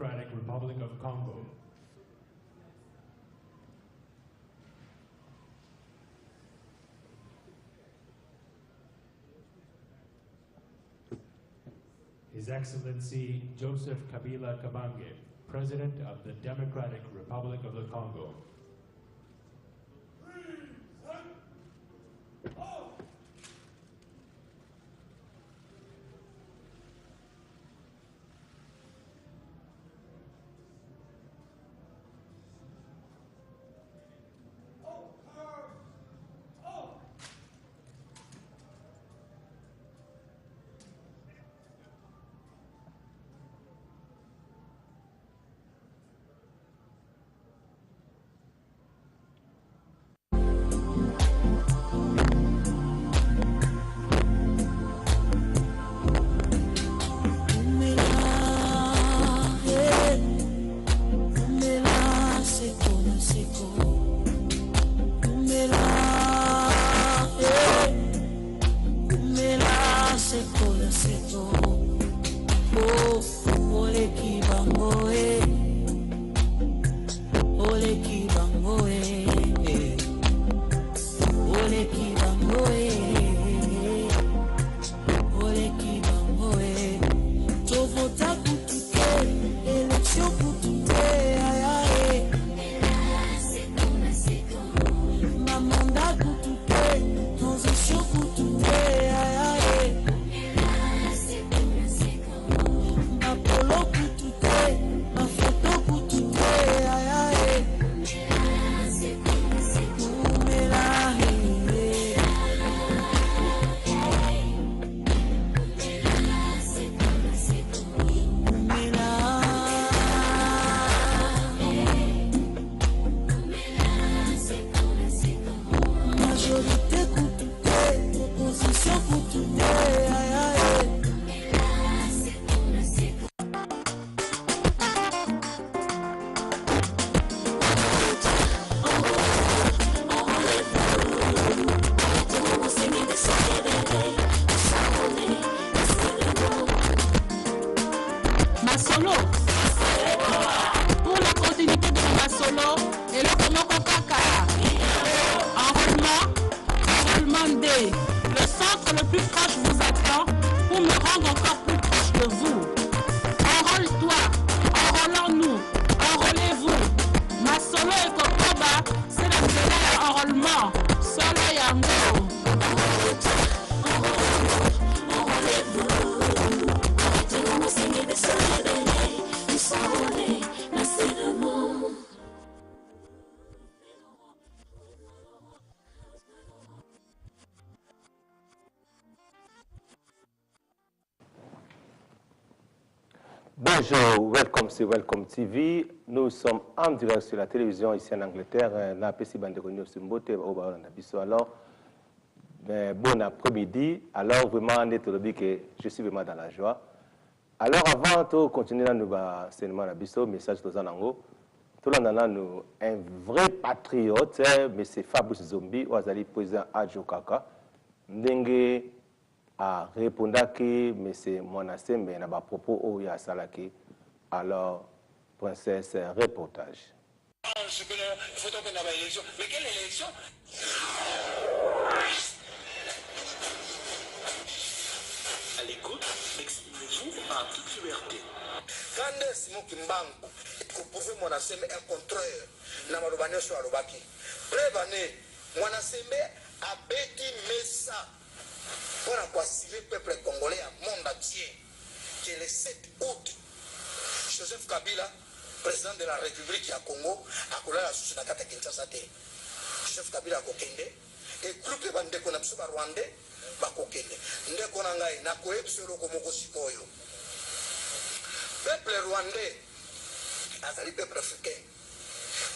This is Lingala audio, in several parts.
Democratic Republic of Congo. His Excellency Joseph Kabila Kabange, President of the Democratic Republic of the Congo. Bonjour, welcome sur Welcome TV. Nous sommes en direct sur la télévision ici en Angleterre. Alors, bon après-midi. Alors, vraiment, je suis vraiment dans la joie. Alors, avant de continuer à nous faire message de Zanango, tout le monde un vrai patriote, mais c'est Fabrice Zombi, ou Azali président Adjo Kaka. Ndenge a répondu que M. Mwanasembe n'a pas propos au Yasalaki. Alors, princesse, reportage. Mais quelle élection? À l'écoute, exprimez-vous en toute liberté. Quand Simon Kimbangu, vous pouvez Mwanasembe un contraire, n'a pas sur Alobaki. Bref année, Mwanasembe a bêti Messa. Pour le peuple congolais à monde entier, qui est le 7 août, Joseph Kabila, président de la République à Congo, a collé la sous la carte Kinshasa. Joseph Kabila a kokende, et groupe bande qu'on a besoin de Rwandais, va kokende. Ndé qu'on a gagné, n'a koé sur le Komoko Sikoyo. Peuple rwandais, azali peuple africain.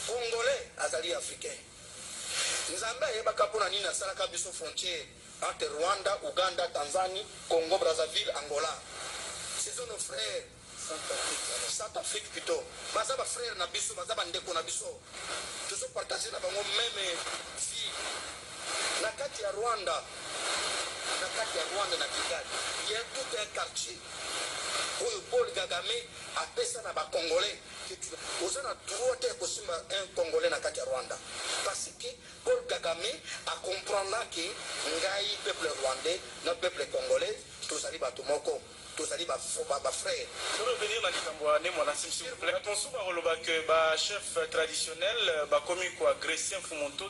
Congolais, azali africain. Nous avons eu bakapona nina salaka biso frontière entre Rwanda, Ouganda, Tanzanie, Congo, Brazzaville, Angola. Ce sont nos frères. Centrafrique plutôt. Bazaba frère Nabiso, Bazaba Ndeko Nabiso. Tous sont partagés dans le même vie. Nakati ya Rwanda, na Kigali, il y a tout un quartier. oyo Paul Kagame apesa na Congolais. Vous avez droit de un Congolais na kati Rwanda. Parce que Paul Kagame a comprendre que ngai peuple rwandais, notre peuple congolais, tous allez battre moko. Tous allez battre frère. Pour revenir dans les camps, s'il vous plaît. Attention, que chef traditionnel, commis quoi agresser Fumonto,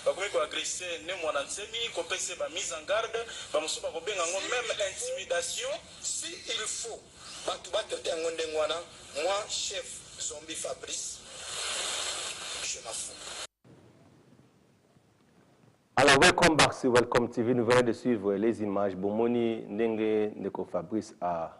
commis quoi agresser ne moi nansemi, compéser mise en garde, même intimidation. Si il faut, moi chef Zombie Fabrice, je m'en fous. Alors, welcome back sur Welcome TV. Nous venons de suivre les images. Bomoni Ndenge Ndeko Fabrice à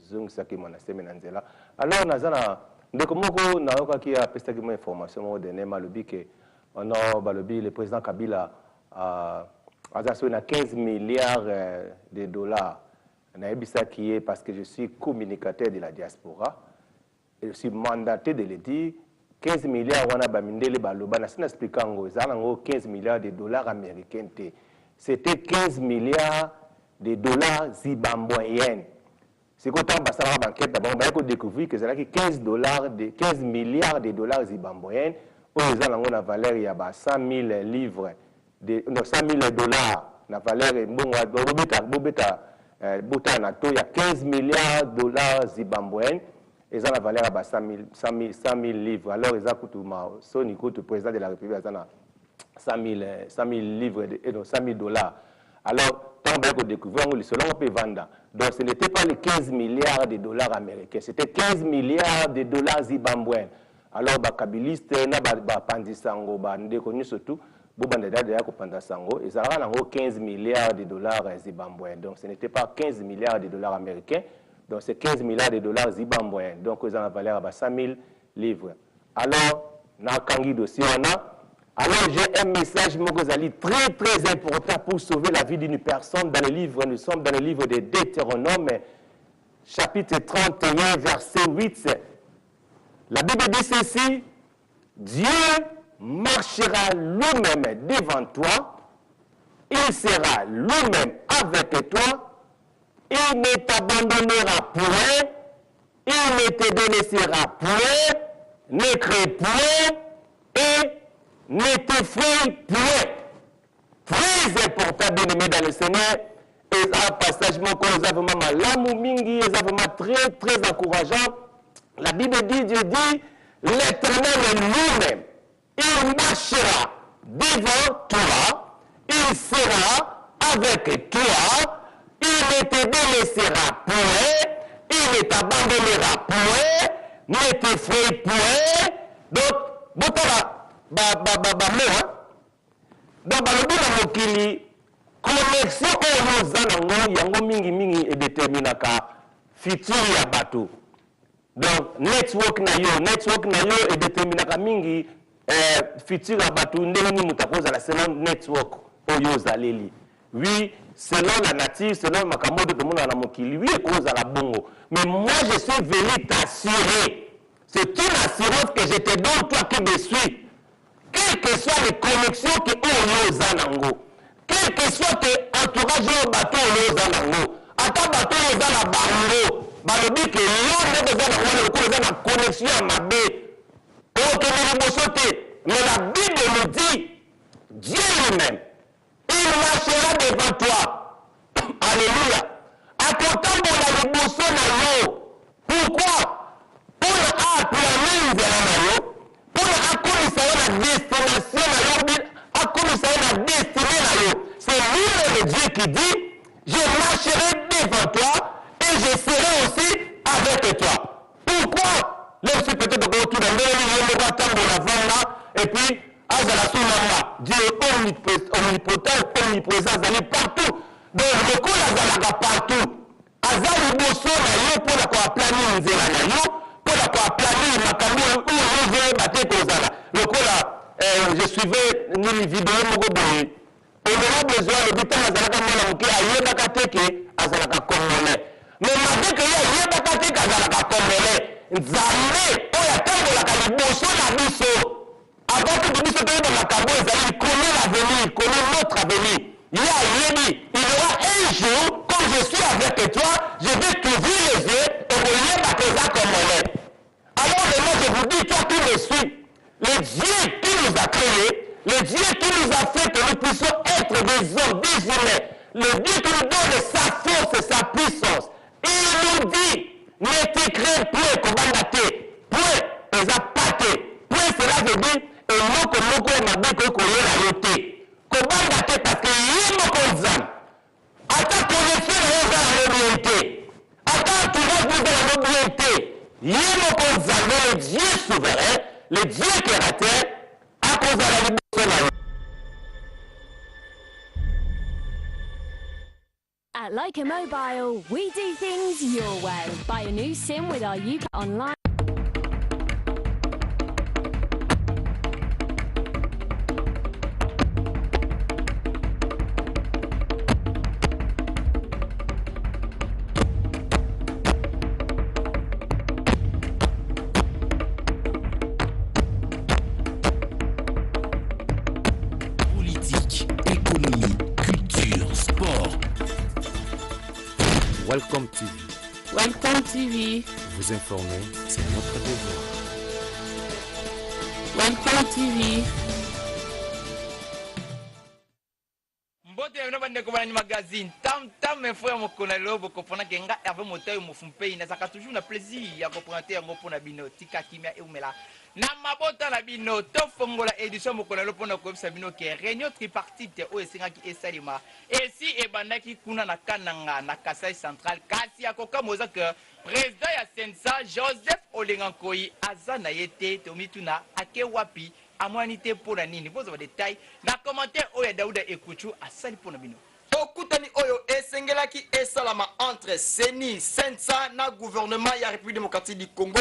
Zung Saki Monasté Menanzela. Alors, Nazana, Ndeko Moko Naoka qui a pesté une information au dernier Malobi que le président Kabila a 15 milliards de dollars. Naïbisa qui est parce que je suis communicateur de la diaspora. Et je suis mandaté de le dire. 15 milliards, on a bamindele baloba, na sina expliquant, 15 milliards de dollars américains. C'était 15 milliards de dollars zimbabwéens. C'est quand on a banquette, on a découvert que c'est 15 milliards de dollars zimbabwéens. Ils ont la valeur, il y a 100 000 livres, 100 000 dollars. La valeur est bon, il y a 15 milliards de dollars zimbabwéens. Ils ont la valeur à 100 000 livres. Alors, ils ont le président de la République a 100 000 livres, 100 000 dollars. Alors, tant qu'on découvre, on peut vendre. Donc, ce n'était pas les 15 milliards de dollars américains, c'était 15 milliards de dollars zimbabwéens. Alors, les kabilistes, surtout, ils ont 15 milliards de dollars zimbabwéens. Donc, ce n'était pas 15 milliards de dollars américains. Donc, c'est 15 milliards de dollars zimbabwéens. Donc, ils ont la valeur à 100 000 livres. Alors, dans le dossier, alors j'ai un message très, très important pour sauver la vie d'une personne dans le livre. Nous sommes dans le livre de Deutéronome, chapitre 31, verset 8. La Bible dit ceci: Dieu marchera lui-même devant toi, il sera lui-même avec toi. Il ne t'abandonnera point, il ne te délaissera point, ne crains point et ne t'effraie point. Très important, bien-aimé dans le Seigneur, et un passage qu'on a vraiment malamu mingi, et vraiment très, très encourageant. La Bible dit, Dieu dit, l'Éternel lui-même, il marchera devant toi, il sera avec toi. Il ne te délaissera point, il ne t'abandonnera point, ne t'effraie point. Donc, botala, donc, le mokili, connexion au Zanango, yango mingi mingi et déterminaka, futur ya bateau. Donc, network na yo et déterminaka mingi, futur ya bateau, ndeni mutakoza la selon network, oyo zaleli. Oui, selon la nature, selon ma camoufle de mon anamokili, oui, cause à la bongo. Mais moi, je suis venu t'assurer. C'est une assurance que je te donne, toi qui me suis. Quelles que soient les connexions que ont aux anango, quel que soit l'entourage au bateau aux anango, à ta bateau aux anango, balobi que l'homme des anango, le connexion à ma baie. Ok, mais la Bible nous dit, Dieu lui-même, il marchera devant toi. Alléluia. À côté de la liboso na yo. Pourquoi? Pour apprendre pour la destination la destinée. C'est lui le Dieu qui dit, je marcherai devant toi et je serai aussi avec toi. Pourquoi? Là aussi peut-être que tout le monde et puis Dieu est omnipotent, omniprésent, il est partout. Donc, le coup, il est partout. Azali bosso na yo pour la planifier nzela na yo, pour la planifier makambo où on veut battre kozala. Le coup je suivais une vidéo moko boye. On a besoin de bitan azalaka mona moke ayebaka teke azalaka congolais. Mais malgré que ayebaka teke azalaka congolais, nzambe oyo atambolaka liboso na biso. Avant que nous soyons dans la cabo, il connaît l'avenir, il connaît notre avenir. Il y aura un jour, comme je suis avec toi, je vais t'ouvrir les yeux et relier ma cause comme monnaie. Alors moi je vous dis, toi qui me suis, le Dieu qui nous a créés, le Dieu qui nous a fait que nous puissions être des hommes, des humains, le Dieu qui nous donne sa force et sa puissance, il nous dit, ne t'écris point comme point, et ça pâté, point cela veut dire, et non comme nous m'a dit que qu'on est la yoté. Comment gâter parce que il me concerne. Attends qu'on ait fait la mobilité. Attends qu'on ait fait la mobilité. Il me concerne le Dieu souverain, le Dieu créateur, à cause de la liberté. At Leica Mobile, we do things your way. Buy a new SIM with our UK online. Politique, économie, culture, sport. Welcome TV. Welcome TV. Vous informer, c'est notre devoir. Welcome TV. Mbote ya bande ko bana magazine tam info ya mokona lobo ko pona ke nga Hervé Motayi mofumpe ina saka toujours na plaisir ya ko présenter yango pona bino tika kimia e umela na mabota na bino to fongola édition mokona lobo pona ko bino ke réunion tripartite o esinga ki esalima esi e bandaki kuna na kananga na Kasai Central kasi ya koka moza ke président ya Sensa Joseph Olengankoi azana yete tomituna ake wapi amonité pour la nini bozo détail na commentaire oya Daouda Ekuchu asali pour na bino okutani oyo esengelaki esalama entre Seni Sensa na gouvernement ya République démocratique du Congo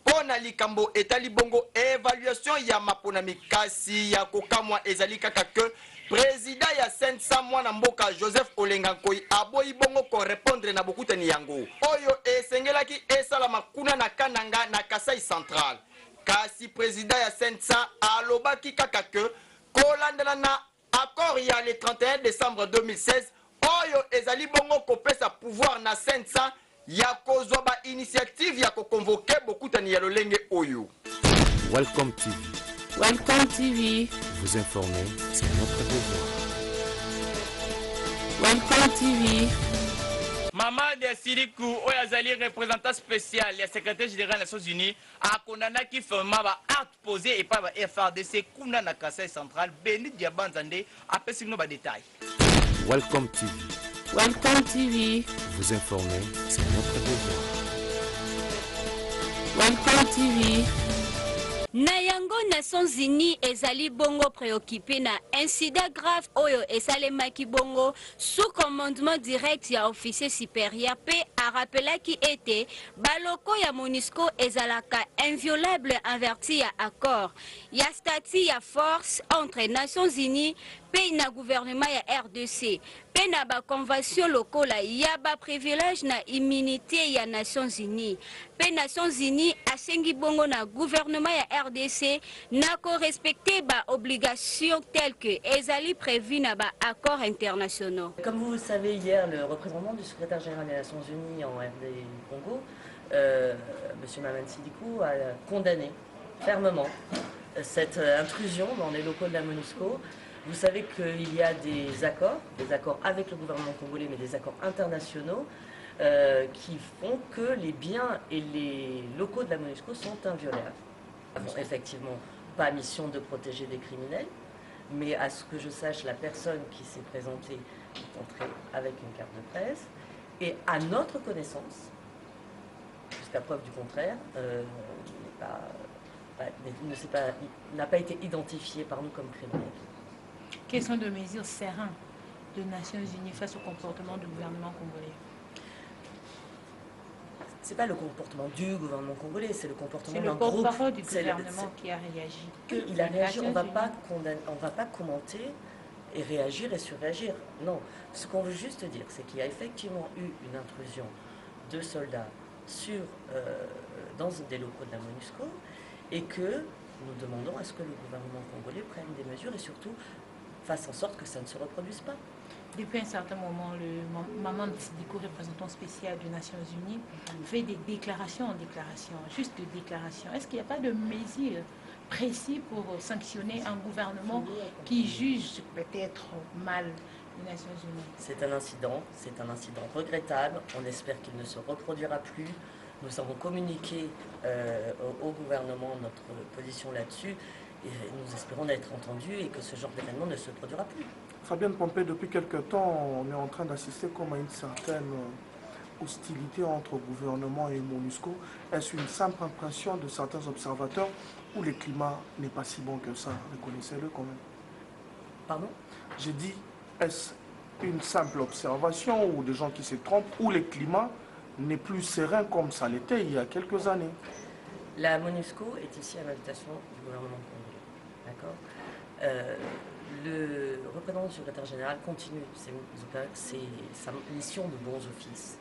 pona likambo etali bongo évaluation ya mapona mikasi ya kokamwa ezali kaka que président ya Sensa mwana mboka Joseph Olengankoi aboyi bongo ko répondre na bokutani yango oyo esengelaki esalama kuna na Kananga na Kasai Central. Kasi président ya Sensa alobaki kaka ke kolandela na accord ya le 31 décembre 2016 oyo ezali bongo kopesa pouvoir na Sensa ya kozwa ba initiative ya ko convoquer bokutani ya lolenge oyo. Welcome TV. Welcome TV. Vous informer, c'est notre devoir. Welcome TV. Mama de Siriku oyazali représentant spécial ya secrétaire général des Nations Unies a condamné qui ferma ba acte posé et pas ba FRDC kuna na Kasai Central Beni Diabanzande après signo ba détail. Welcome TV. Welcome TV. Vous informer, c'est notre devoir. Welcome TV. Na yango Nations Unies ezali bongo préoccupé na incident grave oyo esalemaki bongo sous commandement direct ya officier supérieur pe a rappelé qui était baloko ya MONUSCO ezalaka inviolable averti ya accord ya statut ya force entre Nations Unies pe na gouvernement ya RDC pe na ba convention lokola ya ba privilège na immunité ya Nations Unies pe Nations Unies asengi bongo na gouvernement ya RDC n'a qu'à respecter ba obligations telles que ezali prévues na ba accords internationaux. Comme vous le savez, hier, le représentant du secrétaire général des Nations Unies en RD Congo, M. Maman Sidikou, a condamné fermement cette intrusion dans les locaux de la MONUSCO. Vous savez qu'il y a des accords avec le gouvernement congolais, mais des accords internationaux qui font que les biens et les locaux de la MONUSCO sont inviolables. Nous n'avons effectivement pas mission de protéger des criminels, mais à ce que je sache, la personne qui s'est présentée est entrée avec une carte de presse, et à notre connaissance, jusqu'à preuve du contraire, n'a pas été identifié par nous comme criminel. Quelles sont les mesures sereines des Nations Unies face au comportement du gouvernement congolais? Ce n'est pas le comportement du gouvernement congolais, c'est le comportement d'un groupe. C'est le porte-parole du gouvernement qui a réagi. Il a réagi, on ne va pas commenter et réagir et surréagir. Non, ce qu'on veut juste dire, c'est qu'il y a effectivement eu une intrusion de soldats dans des locaux de la MONUSCO et que nous demandons à ce que le gouvernement congolais prenne des mesures et surtout fasse en sorte que ça ne se reproduise pas. depuis un certain moment, le Maman Sidiko, représentant spécial des Nations Unies, fait des déclarations en déclaration, juste des déclarations. Est-ce qu'il n'y a pas de mesures précises pour sanctionner un gouvernement qui juge peut-être mal les Nations Unies? C'est un incident regrettable. On espère qu'il ne se reproduira plus. Nous avons communiqué au gouvernement notre position là-dessus et nous espérons d'être entendus et que ce genre d'événement ne se produira plus. Fabienne Pompée, depuis quelque temps, on est en train d'assister comme à une certaine hostilité entre gouvernement et MONUSCO. Est-ce une simple impression de certains observateurs où le climat n'est pas si bon que ça? Reconnaissez-le quand même. Pardon? J'ai dit, est-ce une simple observation ou des gens qui se trompent où le climat n'est plus serein comme ça l'était il y a quelques années? La MONUSCO est ici à l'invitation du gouvernement congolais. D'accord? Le représentant du secrétaire général continue sa mission de bons offices.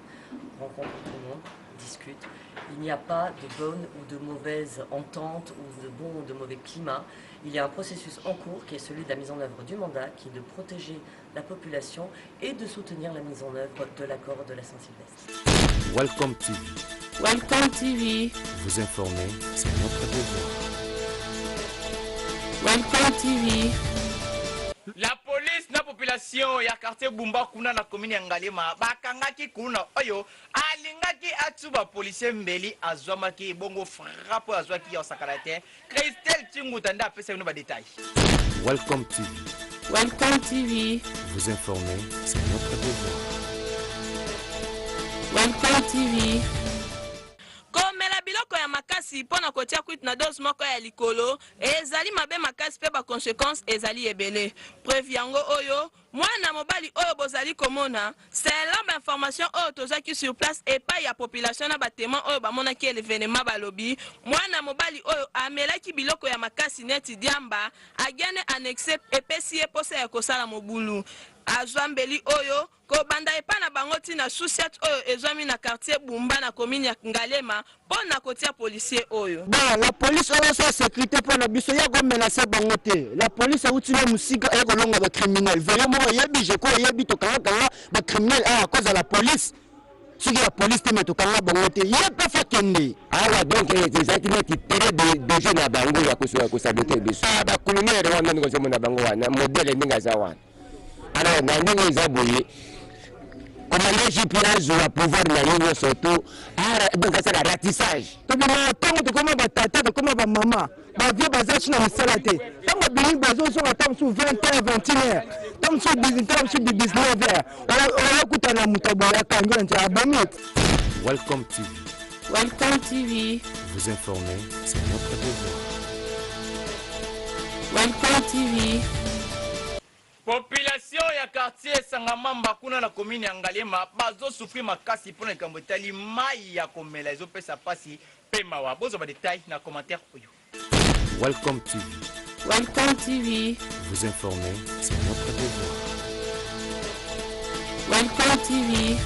Rencontre tout le monde, discute. Il n'y a pas de bonne ou de mauvaise entente ou de bon ou de mauvais climat. Il y a un processus en cours qui est celui de la mise en œuvre du mandat, qui est de protéger la population et de soutenir la mise en œuvre de l'accord de la Saint-Sylvestre. Welcome TV. Welcome TV. Vous informer, c'est notre devoir. Welcome TV. La police na population ya quartier Bumba kuna na commune ya Ngalema bakangaki kuna oyo alingaki atuba policier mbeli azwamaki bongo frappe azwaki ya sakalate Christelle Chinguta nda pesa no ba détail. Welcome TV. Welcome TV. Vous informer, c'est notre devoir. Welcome TV. komela biloko ya makasi pona kotia kuit na dose moko ya likolo ezali mabe makasi pe ba conséquences ezali ebele. Preuve yango oyo mwana mobali oyo bozali komona selon ba information oyo tozaki sur place epai ya population na batema oyo bamonaki l'événement balobi mwana mobali oyo amelaki biloko ya makasi neti diamba agene annexe epesi ye posa ya kosala mobulu azwambeli oyo kobanda epa na bango tina susiat oyo ezwami na quartier Bumba na commune ya Ngalema pona kotia policier oyo. Bon, la police oyo sa sécurité pour la biso ya go menacer bango te. La police a utile musika e ko longa ba criminel. Vraiment yebi je ko yebi to kanga ba criminel à cause de la police. Si la police te met to kanga bango te. Ye pas fa kende. Ah donc les activités qui tere de jeunes na bango ya ko saboter biso. Ba criminel wana ngo sema na bango wana modèle ninga za wana. Alors na ndenge za boye commandant JPA a pouvoir na surtout donc c'est la ratissage. To bima tango to koma ba tata to koma ba mama ba vie bazachi na misala te. Tango bini bazo so atam su 20h 21h. Tam su 19h. Wala kutana mutabo ya kangira nti abamit. Welcome TV. Welcome TV. Vous informer, c'est notre devoir. Welcome TV. Population ya quartier Sangamamba kuna na commune ya Ngalema bazo souffrir makasi pona kambo etali mai ya komela ezo pesa pasi pe mawa bozo ba détail na commentaire oyo. Welcome TV. Welcome TV. Vous informer, c'est notre devoir. Welcome TV.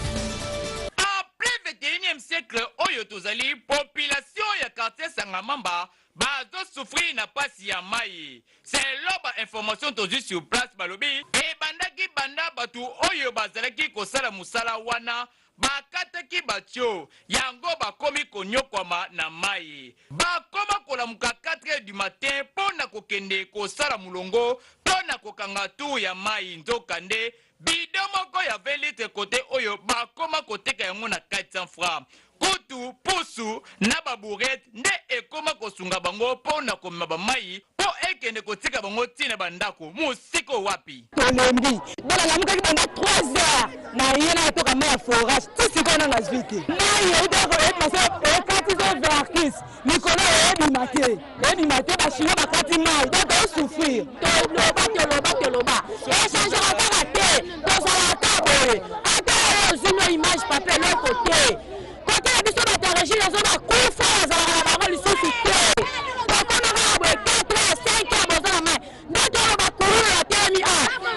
En plein 21e siècle oyo tozali population ya quartier Sangamamba bazo souffrir na pasi ya mai. C'est l'oba information tozu sur place balobi e bandaki banda batu oyo bazalaki kosala musala wana bakataki batio yango bakomi konyokwama na mai bakoma kolamuka 4h du matin pona kokende kosala mulongo pona kokanga tu ya mai nzokande bido moko ya 20 litres kote oyo bakoma koteka yango na 400 francs kutu pusu na baburete nde ekoma kosunga bango pona komema bamai po ekende kotika bango tina bandako musiko wapi tolembi bala lamukaki banda 3h na ye na toka mai ya forage tisiko na ngazvite mai etako epase ekati zo verkis mikolo ebima te bashino bakati mai toto osouffrir toloba echange kaka te tozala ata boye ata ozino image papier eloko te kote ya biso bato ya régime azo bakufa bazalaka na bango lisusu te tokomaka boye 4h 5h boza na mai nde tolo bakululu ya temi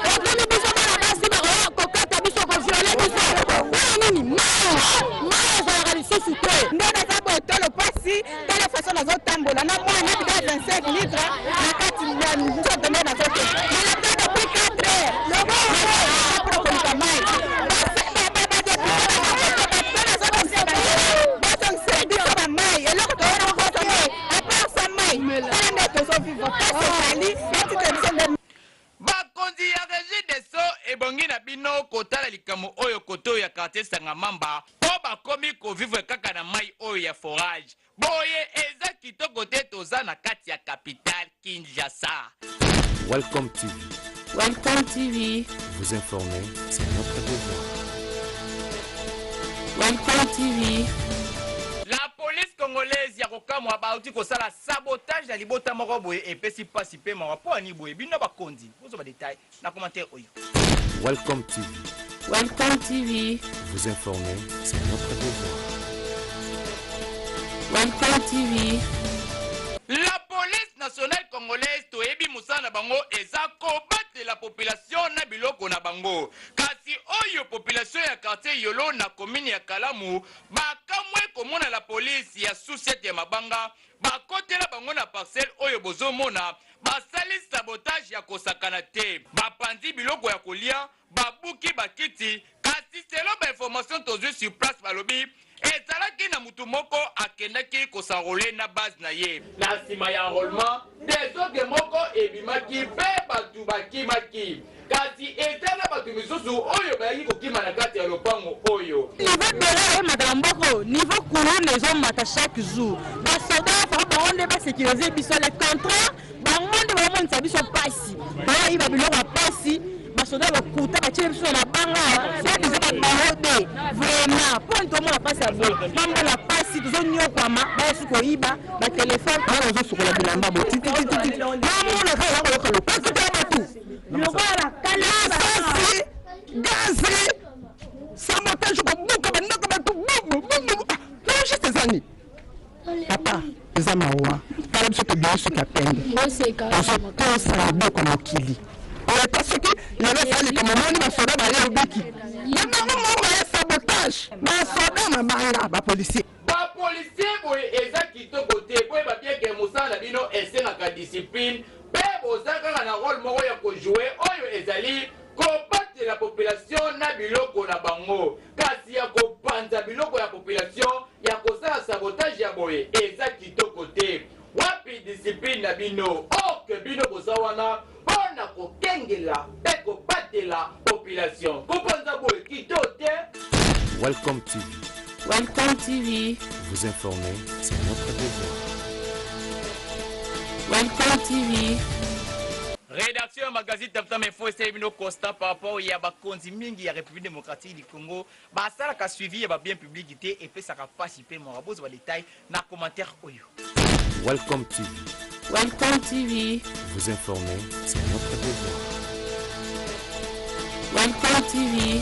ekomi biso bana basi bakoya kokata biso koviole biso wana nini mai ezalaka lisusu te nde naza boye tolo pasi tele faso nazotambola na mwana neti ka 25 litre na kati ya nzoto nde nazote na depuis 4h bakonzi ya régie de so ebongi na bino kotala likambo oyo koto ya quartier Sangamamba po bakomi kovivre kaka na mai oyo ya forage boye eza kitoko te toza na kati ya capitale Kinshasa. Welcome TV. Welcome TV. Vous informer, c'est notre devoir. Welcome TV. La police congolaise ya kokamwa bauti kosala sabotage na libota moko boye epesi pasi pe mawa po ani boye bino bakonzi bozo ba détail na commentaire oyo. Welcome TV. Welcome TV. Vous informer, c'est notre devoir. Welcome TV. La police nationale congolaise toyebi musana bango eza kobattre la population na biloko na bango kasi oyo population ya quartier Yolo na commune ya Kalamu bakamwe komona la police ya sous-site ya Mabanga bakotela bango na parcelle oyo bozomona basali sabotage ya kosakana te bapanzi biloko ya kolia babuki bakiti kasi selo ba information tozwi sur place balobi ezalaki na mutu moko akendaki kosarole na base na ye na nsima ya enrôlement desoge moko ebimaki mpe batu bakimaki kasi eza na bato misusu oyo bayaki kokima na kati ya lopango oyo niveau bela emata na mboko niveau courant ezomata chaque jour basoda fo bango nde basécurize biso le contraire bango nde bamonisa biso pasi bayiba biloko ya pasi basoda bakuta batie biso na banga se biso babarode vraiment mpo ntomona pasi ya boye mambo na pasi tozonyokwama bayesi koyiba batelefone bana ozosukola bilamba bo tititititi bamona kaka koloka lopasi te batu lokola kalasi gazi sabotage kobuka bandako batu juste ezani papa eza mawa tala biso tobimi soki apende ozokosala biloko mokili olata soki lelo esalika momoni basoda baye obiki yabango moko baye sabotage basoda mabanga bapolisier bapolisier boye eza kitoko te boye babieke mosala na bino esengaka discipline mpe boza kaka na role moko ya kojoue oyo ezali kobatela population na biloko na bango kasi ya kopanza biloko ya population ya kosala sabotage ya boye eza kitoko te wapi discipline na bino oke bino boza wana mpona kokengela mpe kobatela population kopanza boye kitoko te. Welcome TV. Welcome TV. Vous informer, c'est notre devoir. Welcome TV. Rédaction ya magazine Tam Info esali bino constat par rapport ya bakonzi mingi ya République démocratique du Congo basalaka suivi ya babien public te epesaka pasi mpe mwa bozo ba détail na commentaire oyo. Welcome TV. Welcome TV. Vous informer, c'est notre devoir. Welcome TV.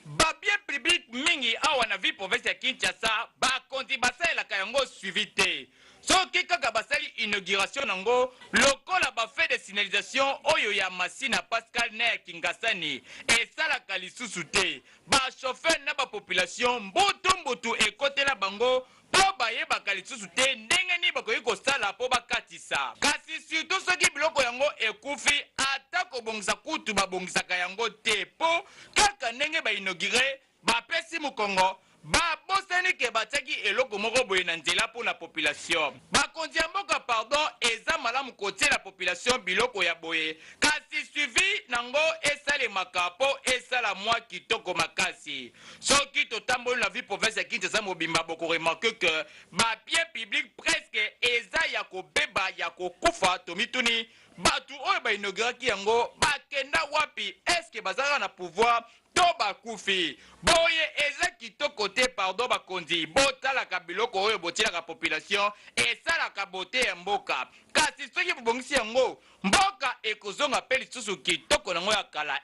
Babien public mingi awa na vi province ya Kinshasa bakonzi basalelaka yango suivi te. Soki kaka basali inauguration nango lokola bafe de signalisation oyo ya Masina Pascal na ya Kingasani esalaka lisusu te bachauffeur na bapopulation mbutu ekotela bango po bayebaka lisusu te ndenge nini bakoki kosala po bakatisa kasi surtout soki biloko yango ekufi ata kobongisa kutu babongisaka yango te po kaka ndenge bainaugure bapesi mokongo babosani ke batiaki eloko moko boye na nzela mpo na population bakonzi ya mboka pardon eza malamu kotiela population biloko ya boye kasi suivi nango esalemaka mpo esala mwa kitoko makasi soki totamboli na vie province ya Kinshasa mobimba bokoremarke ke babien public presque eza ya kobeba ya kokufa tomituni batu oyo bainauguraki yango bakenda wapi eske bazalaka na pouvoir to bakufi boye eza kitoko te pardon bakonzi botalaka biloko oyo botielaka population esalaka bote ya mboka kasi soki bobongisi yango mboka ekozonga mpe lisusu kitoko nango ya kala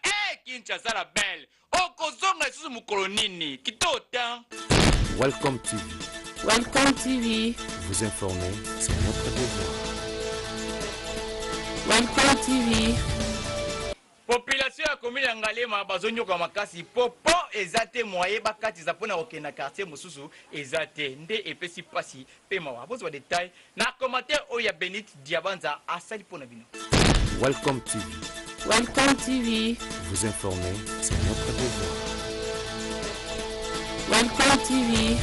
Kinshasa la belle okozonga lisusu mokolo nini kitoko te. Welcome TV. Welcome TV. Vous informer, c'est notre devoir. Welcome TV. Population ya commune ya Ngalema bazonyoka makasi popo eza te moye bakatiza mpona kokenda quartier mosusu eza te nde epesi pasi mpe mawa bozwa détail na commentaire oyo ya Benit Diabanza asali mpona bino. Welcome TV. Welcome TV. Vous informer, c'est notre devoir. Welcome TV.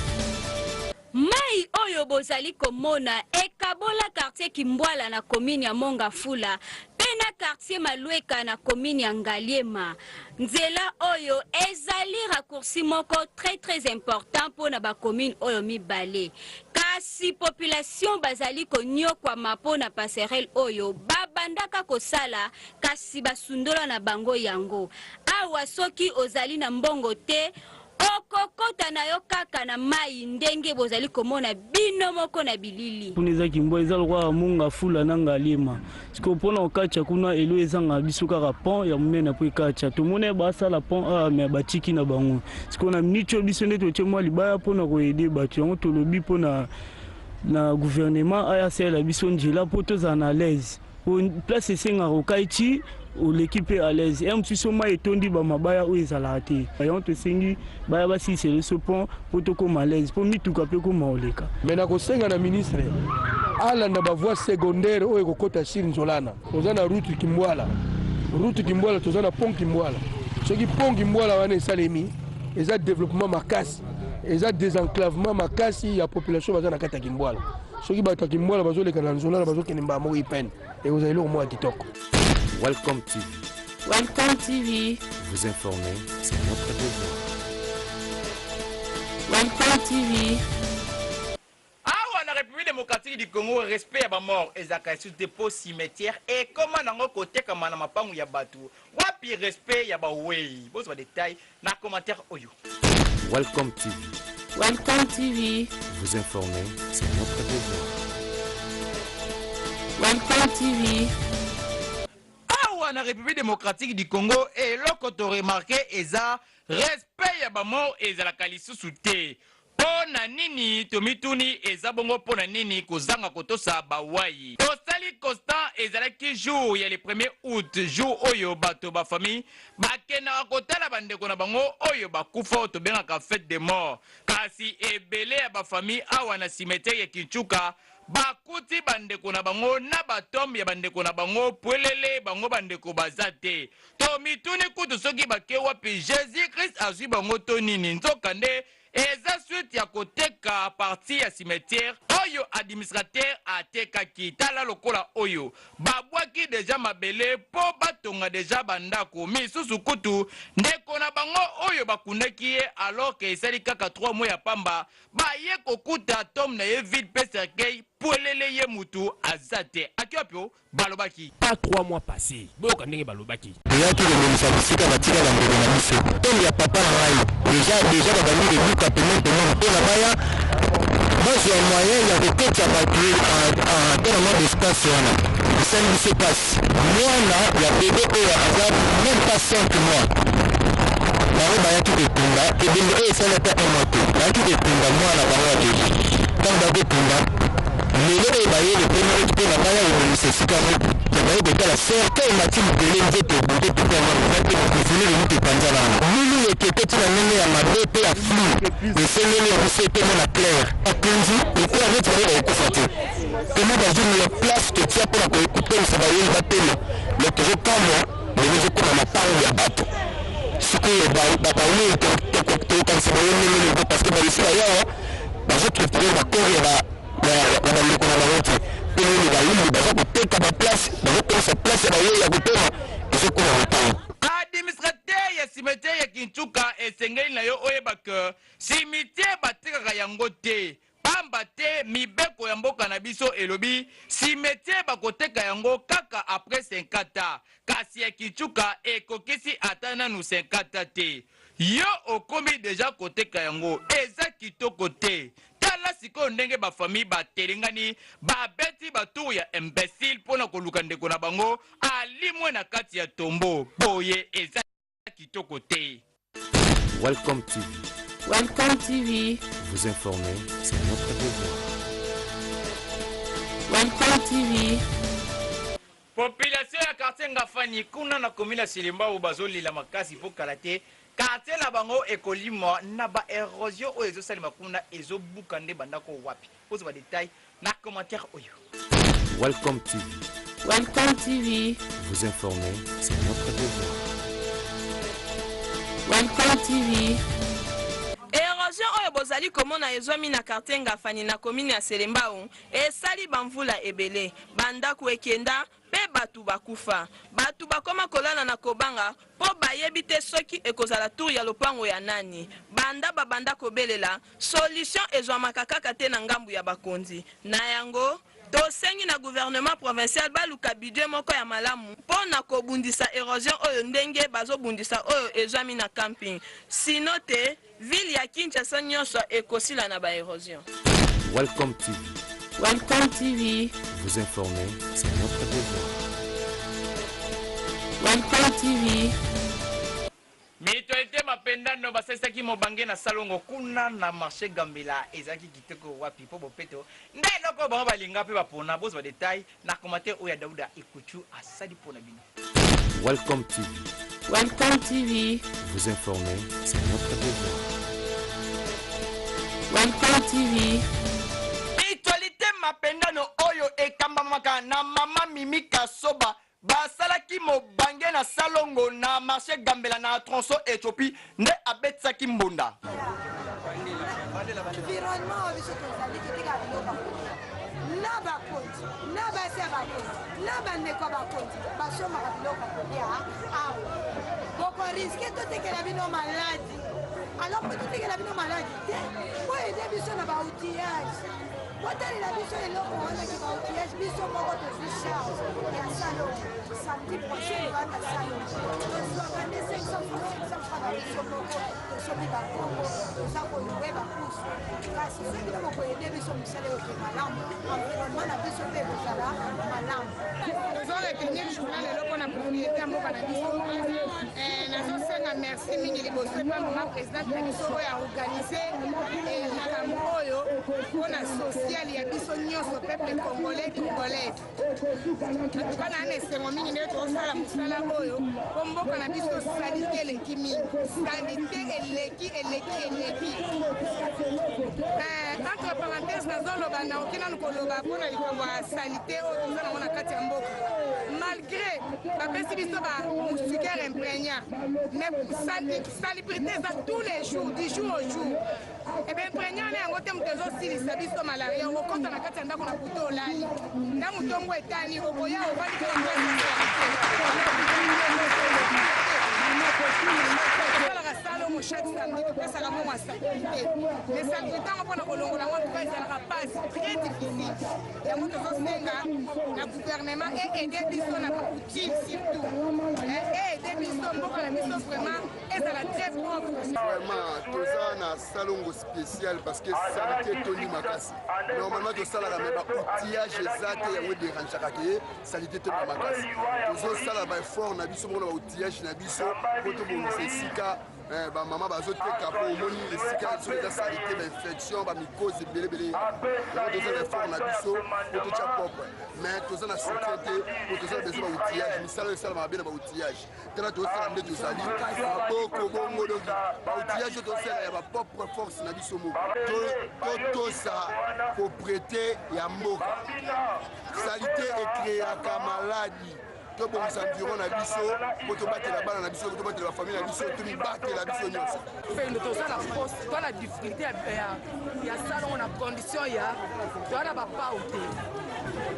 Mai mai oyo bozali komona ekabola quartier Kimbwala na commune ya Mongafula pe na quartier Malueka na commune ya Ngaliema. Nzela oyo ezali raccourci moko très important pour na ba commune oyo mibale. Kasi population bazali konyokwa mapo na passerelle oyo babandaka kosala kasi basundola na bango yango. Awa soki ozali na mbongo te okokota na yo kaka na mai ndenge bozali komona bino moko na bilili. Puneza Kimbo ezali kwa Mongafula na Ngaliema. Siko pona okacha kuna elo ezanga biso kaka pont ya munene po ekacha. Tomone basala pont a me batiki na bango. Siko na micho biso ndeto chemwa libaya pona ko aider batu yango tolobi pona na gouvernement aya sela biso njela po tozana à l'aise. Pour place senga okaiti ou l'équipe est à l'aise. Et un petit sommet est tondi ba mabaya ou ezalate. Ayant te sengi baya basi c'est le sopon pour to comme à l'aise pour mi tout capé comme oleka. Mais na ko senga na ministre ala na ba voie secondaire o ekokota shiri nzolana. Ozana route Kimbwala. Route Kimbwala tozana pont Kimbwala. Ce qui pont Kimbwala wana salemi eza développement makasi. Eza désenclavement makasi ya population bazana kata Kimbwala. Ce qui bato Kimbwala bazoleka na nzolana bazokene mbamo ipene. Et vous allez au moins kitoko. Welcome TV. Welcome TV. Vous informer, c'est notre devoir. Welcome TV. Awa na République démocratique du Congo, respect à ba mort ezaka sur dépôt cimetière et comment nango côté kama na mapangu ya batu. Wapi respect ya ba wei. Bozo ba détail na commentaire oyo. Welcome TV. Welcome TV. Vous informer, c'est notre devoir. Welcome TV. Awa na République démocratique du Congo et l'oko remarqué eza respect ya ba mort ezalaka lisusu te. Pona nini tomituni eza bongo pona nini kozanga kotosa bawai. Tosali constant ezalaki jour ya le 1er août jour oyo bato ba famille bakena kotala bandeko na bango oyo bakufa to bengaka fête des morts. Kasi ebele ya ba famille awa na cimetière ya Kinchuka bakuti bandeko na bango na batombe ya bandeko na bango pwelele bango bandeko bazate. To mituni kutu soki bake wapi Jésus Christ azwi bango to nini nzokande eza suite ya koteka parti ya cimetière oyo administrateur atekaki tala lokola oyo babwaki deja mabele po batonga deja bandako misusu kutu ndeko na bango oyo bakundaki ye alors que esali kaka 3 mois ya pamba baye kokuta tom na ye vide pe cercueil pwelele ye mutu azate akiopio balobaki pas 3 mois passés boyoka ndenge balobaki yaki komemisa bisika batika na mbele na biso tombe ya papa na ngai deja babandi rebuka pemene mpona baya bazwa moyen ya kokotya bato tellement d'espace wana esali biso pasi mwana ya bebe oyo aza même pas 5 mois bango bayaki kotumba ebembe oyo esali ata 1 mois te bayaki kotumba mwana bango ya bebe ntango bakotumba lelo oyo baye le premier mpe na baya komemisa esika baye kotala cercueil mati mobele nzete ebonde pepe yango ezili lemutu epanza nano lulu ekeke tina ndenge ya mabe mpe ya flou esengeli yango so etemona claire akonzi ekoya neti baye bakokufa te temo bazwi le place totia mpona kotelisa bayeli batele le tozokamwa lelo ezokoma mapango ya bato sikoyo bauni tokanisa baye ndenge lelo parce que bayesi bayawa bazotrepere bakore ya bandeko na bango te mpe nini bayili baza koteka baplace bazokomisa place ya bayeli ya kotema ezokoma mapango administrateur ya cimetière ya Kinchuka esengeli na yo oyeba ke cimetière batekaka yango te pamba te mibeko ya mboka na biso elobi cimetière bakoteka yango kaka après 50 kasi ya Kinchuka ekokisi ata nanu 50 te yo okomi deja koteka yango eza kitoko te tala sikoyo ndenge bafamille batelengani babeti batour ya imbécile mpona koluka ndeko na bango alimwe na kati ya tombo boye eza kitoko te. Welcome TV. Welcome TV. Vous informer, c'est notre devoir. Welcome TV. Population ya quartier Ngafani kuna na commune ya Silimba bazolila makasi po kalate quartier na bango ekolimo na ba érosion oyo ezosalima kuna ezobuka nde bandako wapi pozo ba détail na commentaire oyo. Welcome TV. Welcome TV. Vous informer, c'est notre devoir. Welcome TV. Érosion oyo bozali komona ezwami na quartier Ngafani na commune ya Selembao esali bamvula ebele bandako ekenda pe batu bakufa batu bakoma kolala na kobanga po bayebi te soki ekozala tour ya lopango ya nani banda kobelela solution ezwamaka kaka te na ngambu ya bakonzi na yango tosengi na gouvernement provincial baluka budget moko ya malamu po na kobundisa érosion oyo ndenge bazobundisa oyo ezwami na camping sino te ville ya Kinshasa nyonso ekosila na baérosion. Welcome TV. Welcome TV. Vous informer, c'est notre devoir. Welcome TV. Mitualité mapendano basesaki mobange na salongo kuna na marché Gambela ezaki kitoko wapi po bopeto ndelo ko ba balinga pe bapona bozo ba détail na commentaire oya Dauda Ikuchu asadi pona bino. Welcome TV. Welcome TV. Vous informer, c'est notre devoir. Welcome TV. Mitualité mapendano oyo ekambamaka na mama Mimi Kasoba basalaki mobange na salongo na marché Gambela na tronçon Éthiopie nde abetsaki mbunda. Environnement biso tozali kotika biloko na bakonzi na base bakonzi na bandeko bakonzi basomaka biloko kolia awa bokoriske totekela bino maladi alors po totekela bino maladi te po ede biso na baoutillage botalela biso eloko wanaki baoutillage biso moko tozwi charge ya salongo samedi prochain wana salongo tozwaka nde 500 francs biso moko tosomi bakongo toza kolue bapusu kasi soki na bokoyede biso mosala oyo ke malamu environnement na biso mpe ekozala malamu tozoretenir journal lelo mpona propriété ya mboka na biso nazosenga merci mingi liboso epa mama présidente na biso oyo aorganize makambo oyo mpona social ya biso nyonso peuple congolais congolais natuka na ana esengo mingi nde tozosala mosala oyo mpo mboka na biso salite eleki mingi salite eleki entre parenthèse nazoloba naoki nanu koloba mpona likambo ya salite oyo toza nango na kati ya mboka malgré bapesi biso bamoustiquaire imprégna mais salubrité eza tous les jours du jour au jour ebe imprégna na yango te moto ezosilisa biso malaria okota na kati ya ndako na kuta olali nda motongo etani okoya obali tosalaka salongo chaque samedi topesaka mo mwa salubrité mais salubrité yango mpona kolongola yango tuka ezalaka pasi très difficile yango tozosenga na gouvernement aide biso na baoutile surtout aide biso mboka na biso vraiment ezala très propre vraiment toza na salongo spécial parce que salite tondi makasi normalement tosalaka me baoutillage eza te yango dérangeaka ke salite tondi makasi tozosala baeffort na biso mpona baoutillage na biso po tobongisa esika bamama bazoteka mpo omoni esika soki eza salite bainfection bamikose ebelebele yango toza na effort na biso po totya propre mais toza na soutien te po toza na besoin baoutillage misala oyo esalama mabe na baoutillage tala tozosala nde tozali maboko bongo donki baoutillage oyo tozosala ya bapropre force na biso moko totosa propriété ya mboka salite ekreaka maladi tobongisa environ na biso po tobatela bana na biso po tobatela bafamille na biso tomibatela biso nyonso pendo toza na poste toza na difficulté ya salongo na condition ya toza na bapau te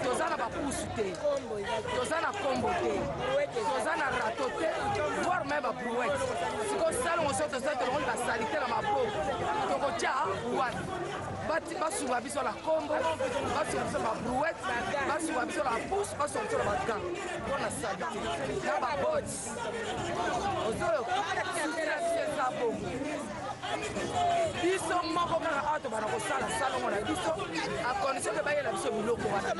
toza na bapusu te toza na kombo te toza na rato te voire même babrouette siko salongo so toza tolongoli basalite na maboko tokotya wana basuba biso na kombo basuba biso na babrouette basuba biso na bapusu basuba biso na bagan mpona salite na baboti ozoyoeza bongo biso moko kaka awa tobana kosala salongo na biso acondition mpe bayela biso biloko wana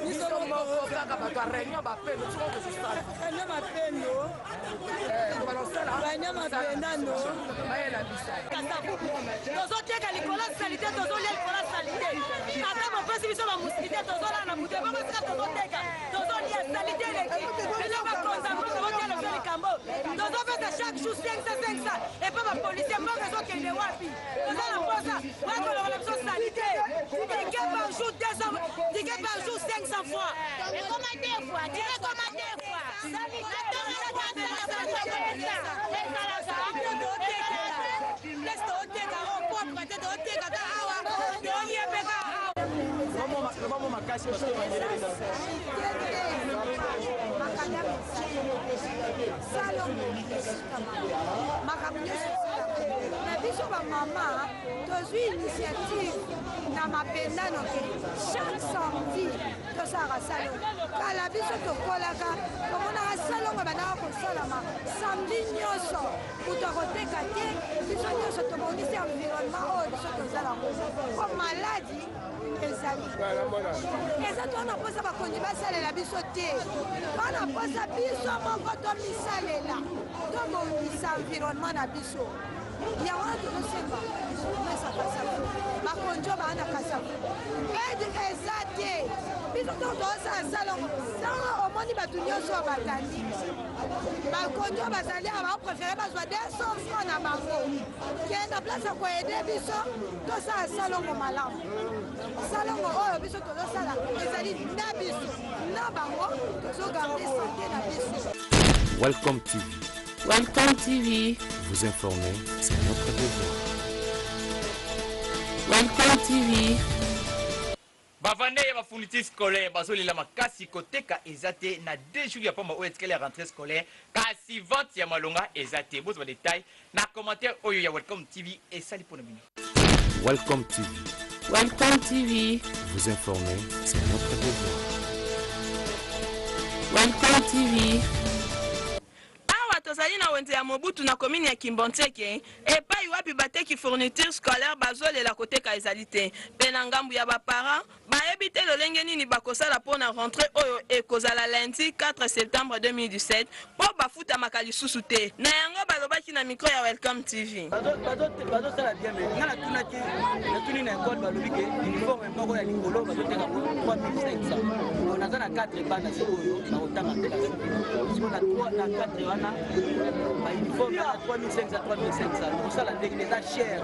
biso moko kaka bato ya réunion bapendo biso moko tososala bayela biso tozoteka likolo salite tozolia likolo salite ata bapesi biso bamuskite tozolala na butu ebongo esika tozoteka tozolia salite eleki biso bakonzango tozotiela biso likambo tozopesa chaque jour 500 epa bapolisier moko ezokende wapi toza na mposa bakolongola biso salite ticket par jour 200 ticket par jour 500 fois ekoma 2 fois ticket ekoma 2 fois totekaka awa toyebeka Vamos makasi parce que na biso bamama tozwi initiative na mapendano ke chaque samedi tosalaka salongo kala biso tokolaka tomonaka salongo bandaka kosalama samedi nyonso kutu akoteka te biso nyonso tobongisi environnement oyo biso tozalango po maladi ezali eza twana mposa bakonzi basalela biso te wana mposa biso moko tomisalela tobongisa environnement na biso yango wana tozosemba mesa kasavu bakonzi oyo baa na kasavu edi eza te biso tozosala salongo sango omoni bato nyonso oyo batandi bakonzi oyo bazali awa baoprefere bazwa 200 francs na bango kenda place ya koede biso tosala salongo malamu salongo oyo biso tozosala ezali na biso na bango tozogarde sante na biso. Welcome TV. Welcome TV. Vous informer, c'est notre devoir. Welcome TV. bavande ya bafourniture scolaire bazolela makasi koteka eza te na 2 jours ya pamba oyo etikali ya rentrée scolaire kasi vente ya malonga eza te bozwa badetail na commentaire oyo ya Welcome TV esali mpona bino. Welcome TV. Welcome TV. Vous informer, c'est notre devoir. Welcome TV. awa tozali na wenze ya mobutu na komini ya Kimbontseke epai wapi bateki fourniture scolaire bazolela koteka ezali te mpe na ngambu ya baparent bayebi te lolenge nini bakosala mpona rentrée oyo ekozala lundi 4 septembre 2017 mpo bafutamaka lisusu te na yango balobaki na mikro ya Welcome TV. bazosala bien me nga natuni na ekole balobi ke uniforme moko ya likolo bazoteka 3500 naza na 4 bana sikoyo nakotanga classe siko na 4 wana bauniforme ya 3500 kosala ndenge eza cher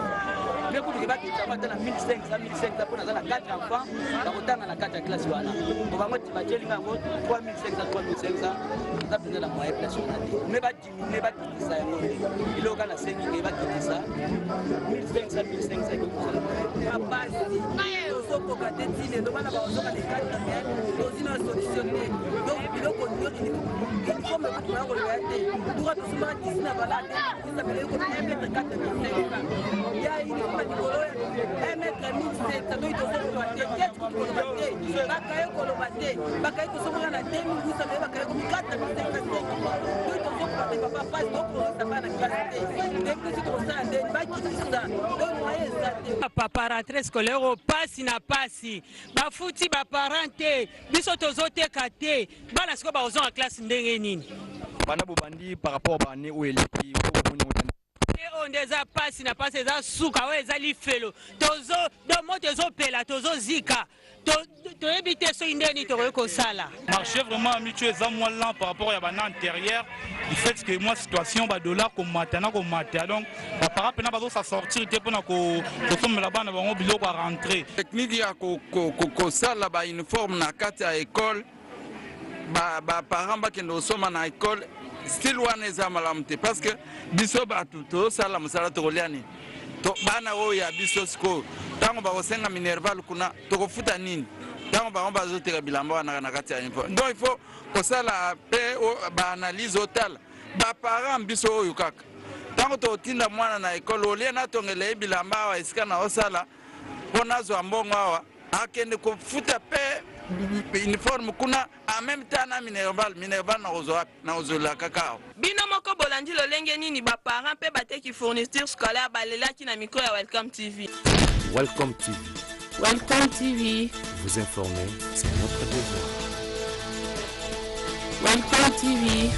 me kutuke bakitama ata na 1500 mpo naza na 4 enfant bakotanga na 4 ya classe wana po bango bajelinga yango 3500 eza mpenza na moyen place wana te me badimine bakitisa yango iloka na senginge bakitisa 1500 bapasi tozokoka te ti lelo bana baozoka lekata me tozina solution te donc biloko uniforme kutu na koloba te tuka tosomaka tisi na balade isabele yoko 1m4 ya uniforme likolo 1m17 donc tozokoka te keti koloba te bakaye koloba te bakaye tosokoka na 2008 me bakaye komi 4500 donc tozokoka te papa pasi tokolisa bana classe te depuis tosala nde bakitisa donc moyen eza te papa rentrée scolaire pasi na pasi bafuti baparent te biso tozoteka te bana sikoyo bakozonga classe ndenge nini bana bobandi par rapport bane oyo eleki oyo nde eza pasi na pasi eza suka oyo eza lifelo moto ezopela tozozika toyebi te soki ndeni tokoki kosala marché vraiment amitu eza mwa lent par rapport ya bana antérieure du fait que moi situation badola komata na komata donc bapara mpena bazosa sortir te mpona kosomela bana bango biloko ya rentré technique ya kosala bauniforme na kati ya ekole baparent bakende kosoma na ekole style wana eza malamu te parce que biso bato tozosala mosala tokolia nini bana oyo ya biso sikoyo ntango bakosenga minerval kuna tokofuta nini ntango bango bazoteka bilamba wana na kati ya uniforme donc il faut kosala mpe baanalyse otala baparent biso oyo kaka ntango tokotinda mwana na ekole olie natongela ye bilamba awa esika na osala mpo nazwa mbongo awa akende kofuta mpe uniforme kuna en même temps na minerval na ozolaka kaka bino moko bolandi lolenge nini baparent mpe bateki fourniture scolaire balelaki na mikro ya Welcome TV. Welcome TV. Welcome TV. Vous informer, c'est notre devoir. Welcome TV.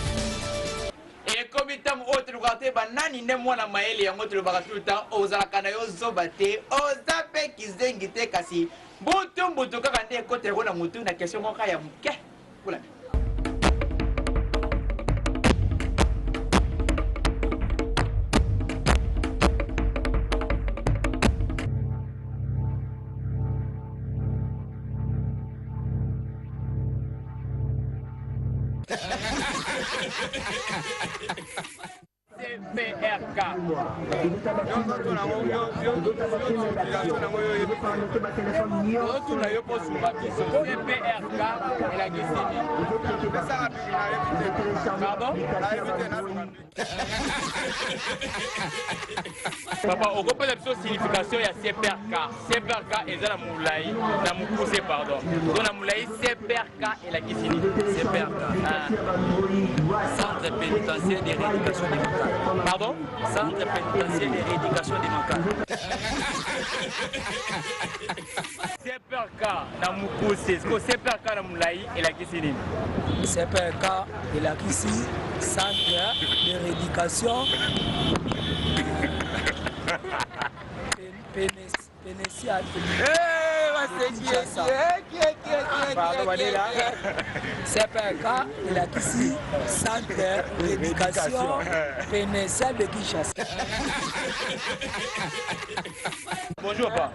ekomi ntango oyo tolobaka te banani nde mwana mayele yango tolobaka tout le temps ozalaka na yo zoba te oza mpe kizengi te kasi mbutu kaka nde ekotelako na motu na question moko ya moke kulami CPRK. Papa, on comprend la signification, il y a CPRK. CPRK et la moulaï, la moukoussé, pardon. Donc la moulaï, CPRK et la Kissini. CPRK. Centre pénitentiaire de rééducation des manquants. Pardon? Centre pénitentiaire de rééducation des manquants. CPRK, la moukoussé. CPRK, la moulaï et la Kissini. CPRK et la Kissini, centre de rééducation. Pénitiaire. CPRK et la Kissi, centre d'éducation pénitiaire de Kinshasa. Bonjour, papa.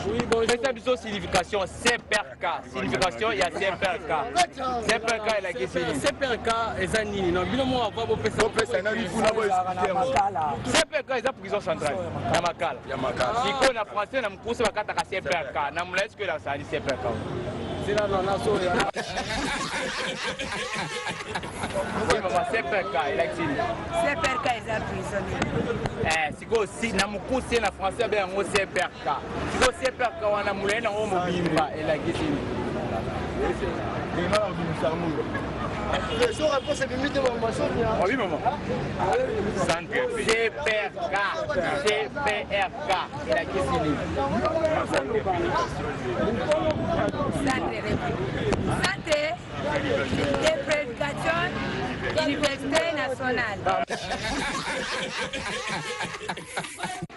Oui, bonjour. C'est ça, signification CPRK. Signification, il y a CPRK. CPRK et la Kissi. CPRK et Zanini. Non, bien moi, on va vous faire ça. CPRK est la prison centrale. Yamakala. Si on a français, on a course à CPRK. On a ce que là, ça dit CPRK. C'est là, non, là, CPRK et la Kissi. CPRK est la prisonnier. Si on a course na français, bien on CPRK. Si on CPRK, on a moulé dans le mobimba et la Kissi. Les réponses est limite de ma machine. Oui, maman. CPRK. CPRK. Et la Kissini. Santé de prédication Université nationale.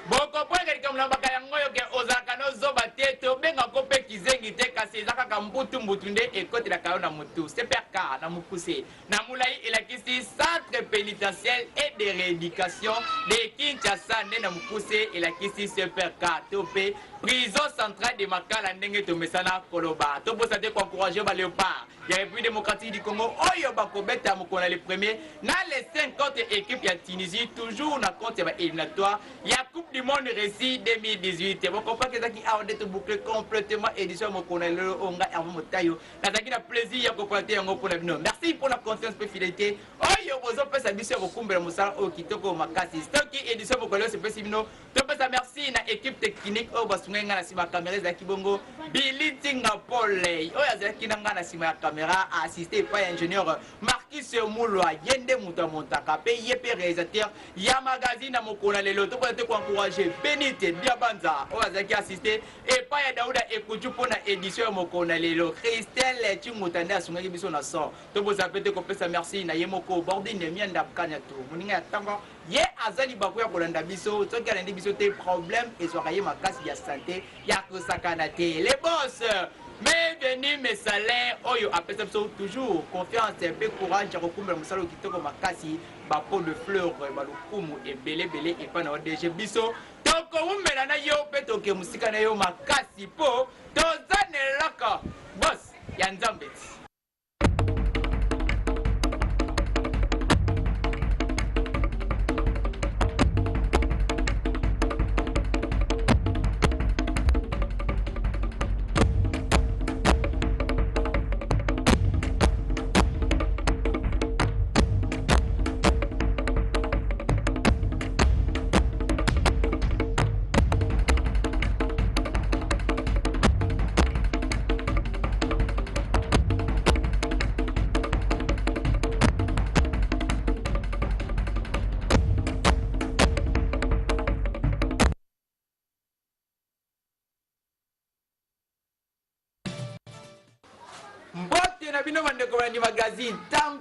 Bon, comprenez que comme la bakayangoyo que ozaka no zoba teto benga kope kizengi te kasi zaka kambutu mbutunde et côté la kaona mutu CPRK na mukuse na mulai et la kisi centre pénitentiaire et de rééducation de Kinshasa na mukuse et la kisi CPRK topé prison centrale de Makala ndenge to mesana koloba to bosa te encourager ba léopard il y a République démocratique du Congo oyo bakobeta mukona les premiers na les 50 équipes ya Tunisie toujours na compte ya éliminatoire il y a Coupe du monde récit 2018 et vous comprenez que ça qui a été bouclé complètement édition mukona le onga Hervé Motayo na ça qui a plaisir ya kokote yango pour la bino merci pour la confiance et fidélité oyo bozo pesa biso bokumbela musala o kitoko makasi stoki édition mukona se pesa bino to pesa merci na équipe technique o basunga na sima caméra za kibongo Billy Tingapole oyo azaki na ngana sima ya caméra assisté par ingénieur Marquis Moulwa yende mutamontaka pe yepe réalisateur ya magazine na mokona lelo to peut ko encourager Benite Diabanza oyo azaki assisté et pa ya Daouda Ekuju pona édition mokona lelo Christelle Chimutande asunga biso na son to boza pete ko pesa merci na yemoko bordine mianda kanya to muninga ya tango ye azali bako ya kolanda biso soki alandi biso te problème ezwaka ye makasi ya santé ya kosakana te les boss bienvenue mes salaires oyo apesa biso toujours confiance et courage ya kokumbela mosala kitoko makasi bapo de fleur balukumu ebelebele epa na odg biso tokowumela na yo mpe toke mosika na yo makasi mpo toza nelaka boss ya nzambe ti magazine tam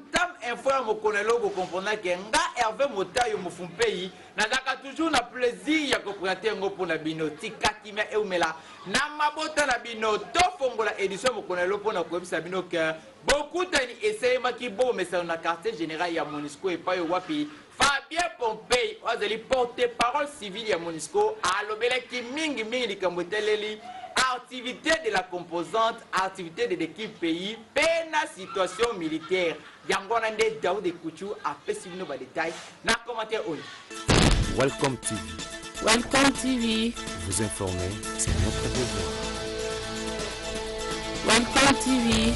info ya mokonelo ko comprendre que nga Hervé Motayo mofumpeyi nazaka toujours na plaisir ya ko présenter ngo pona bino tikaki mia eumela na mabota na bino to fongola édition mokonelo pona ko bisa bino que beaucoup tani essayer maki bo message na quartier général ya Monisco et pa yo wapi Fabien Pompey azali porte-parole civile ya Monisco alobelaki mingi likambo teleli activité de la composante activité de l'équipe pays pena na situation militaire yango wana nde Daoud Kuchu apesi bino ba détail na commentaire oyo. Welcome TV. Welcome TV. Vous informer, c'est notre devoir. Welcome TV.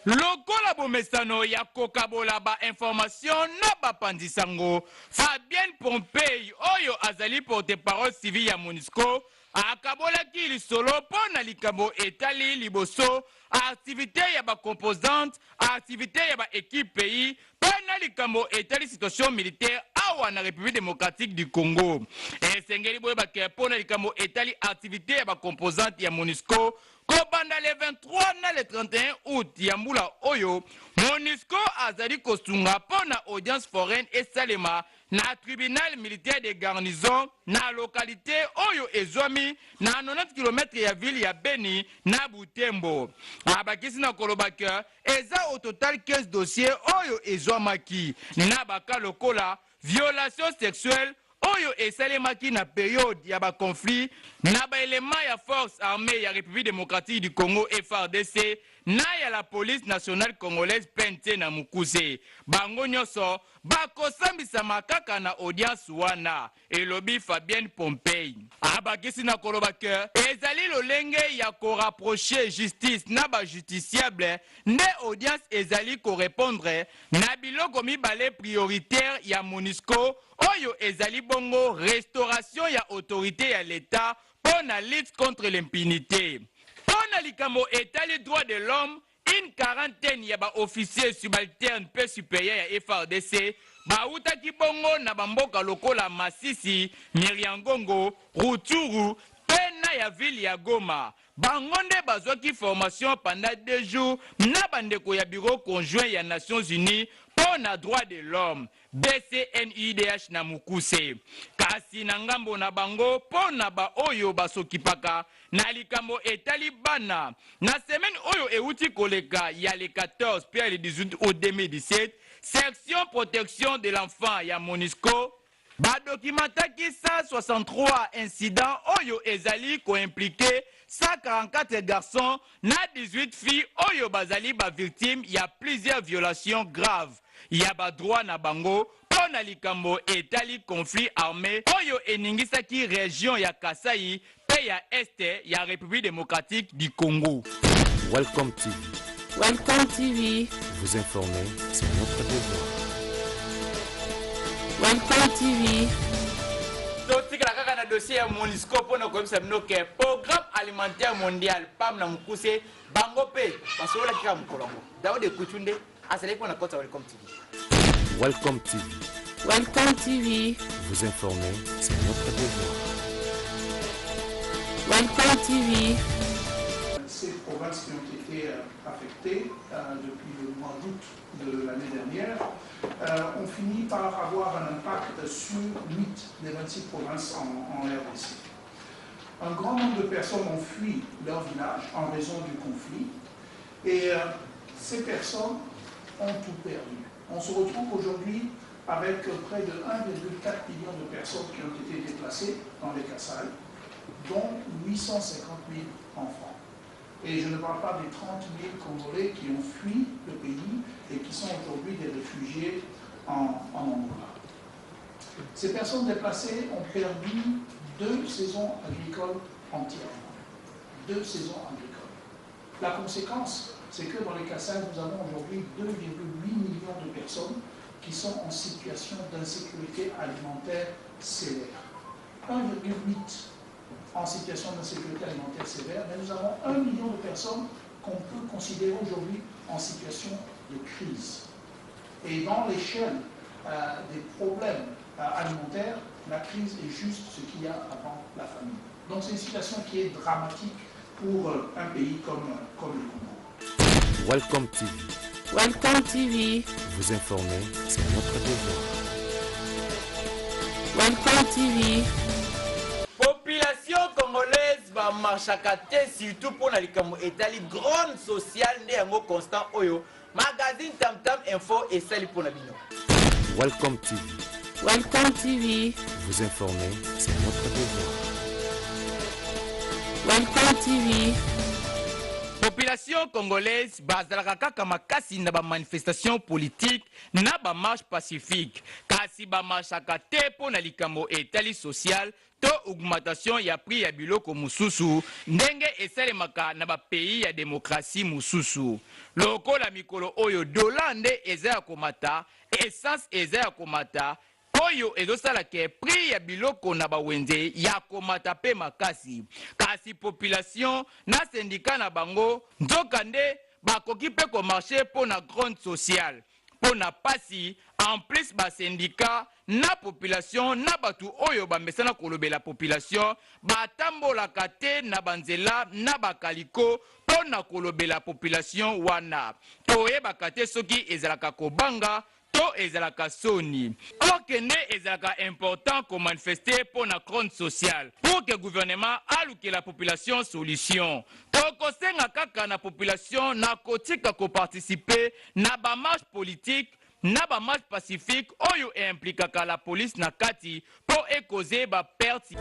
Lokola bomesano ya kokabola ba information na bapandisango Fabien Pompey oyo azali porte-parole civil ya MONUSCO akabolaki lisolo pona likambo etali liboso activité ya ba composante activité ya ba équipe pays pona likambo etali situation militaire awa na République démocratique du Congo esengeli boye ba pona likambo etali activité ya ba composante ya MONUSCO kobanda le 23 na le 31 août ya mbula oyo MONUSCO azali kosunga pona audience foraine esalema na tribunal militaire de garnison na localité oyo ezwami na 90 km ya ville ya Beni na Butembo abakisi na kolobaka eza au total 15 dossiers oyo ezwamaki na baka lokola violation sexuelle oyo esalemaki na période ya ba conflit na ba élément ya force armée ya République démocratique du Congo FARDC na ya la police nationale congolaise PNT na Mukuse bango nyonso bakosambisa makaka na audience wana elobi Fabien Pompey abakisi na kolobaka ezali lolenge ya ko rapprocher justice na ba justiciable nde audience ezali ko répondre na biloko mibale prioritaire ya MONUSCO oyo ezali bongo restauration ya autorité ya l'État pour la lutte contre l'impunité. Pour likambo etali droit de l'homme, une quarantaine ya ba officiers subalternes peu supérieurs ya FARDC bautaki bongo na bamboka lokola Masisi, Nyiragongo, Rutshuru, pena ya ville ya Goma. Bangonde bazwaki formation pendant 2 jours na bandeko ya bureau conjoint ya Nations Unies pour na droit de l'homme BCNUDH na Mukuse kasi na ngambo na bango pona ba oyo basokipaka na likambo etali bana na semaine oyo euti koleka ya le 14 puis le 18 août 2017 section protection de l'enfant ya MONUSCO badokimataki 163 incidents oyo ezali ko impliqué 144 garçons na 18 filles oyo bazali ba victimes ya plusieurs violations graves ya ba droit na bango pona likambo etali conflit armé oyo eningisaki région ya Kasai pe ya Este ya République démocratique du Congo. Welcome TV. Welcome TV. Vous informer, c'est notre devoir. Welcome TV. Le dossier MONUSCO pour nous comme ça que programme alimentaire mondial PAM na Mukuse bango pe parce que la kira mukolongo Daoud Kuchunde asale pour na kota Welcome TV. Welcome TV. Welcome TV. Vous informer, c'est notre devoir. Welcome TV. Ces provinces qui ont été affectées depuis le mois d'août de l'année dernière ont fini par avoir un impact sur 8 des 26 provinces en RDC. Un grand nombre de personnes ont fui leur village en raison du conflit et ces personnes ont tout perdu. On se retrouve aujourd'hui avec près de 1,4 million de personnes qui ont été déplacées dans les Kasaï, dont 850 000 enfants. Et je ne parle pas des 30 000 Congolais qui ont fui le pays et qui sont aujourd'hui des réfugiés en Angola. Ces personnes déplacées ont perdu 2 saisons agricoles entièrement. 2 saisons agricoles. La conséquence, c'est que dans les Kasaï, nous avons aujourd'hui 2,8 millions de personnes qui sont en situation d'insécurité alimentaire sévère. 1,8 en situation d'insécurité alimentaire sévère, mais nous avons 1 million de personnes qu'on peut considérer aujourd'hui en situation de crise. Et dans l'échelle des problèmes alimentaires, la crise est juste ce qu'il y a avant la famine. Donc c'est une situation qui est dramatique pour un pays comme le Congo. Welcome TV. Welcome TV. Vous informer, c'est notre devoir. Welcome TV. Population congolaise va marchakate surtout pour la likambo etali grande sociale nde yango constant oyo magazine Tam Tam Info et sali pour la bino. Welcome TV. Welcome TV. Vous informer, c'est notre devoir. Welcome TV. population congolaise bazalaka kaka makasi na manifestation politique na marche pacifique kasi bamashaka te mpo na likambo etali social to augmentation ya prix ya biloko mususu ndenge esalemaka na pays ya démocratie mususu lokola mikolo oyo dola nde eza ya komata essence eza ya komata oyo ezosala ke prix ya biloko na bawenze ya komata pe makasi kasi population na syndicat na bango nzoka nde bakoki pe komarche mpo na grande sociale mpo na pasi en plus basyndicat na population na batu oyo bamesana kolobela population batambolaka te na banzela na bakaliko mpo na kolobela population wana toyebaka te soki ezalaka kobanga to ezalaka soni okende ezalaka important ko manifester pour na grande sociale pour que gouvernement aluke la population solution tokosenga kaka na population na kotika ko participer na ba marche politique na ba marche pacifique oyo implikaka la police na kati pour ekoze ba perte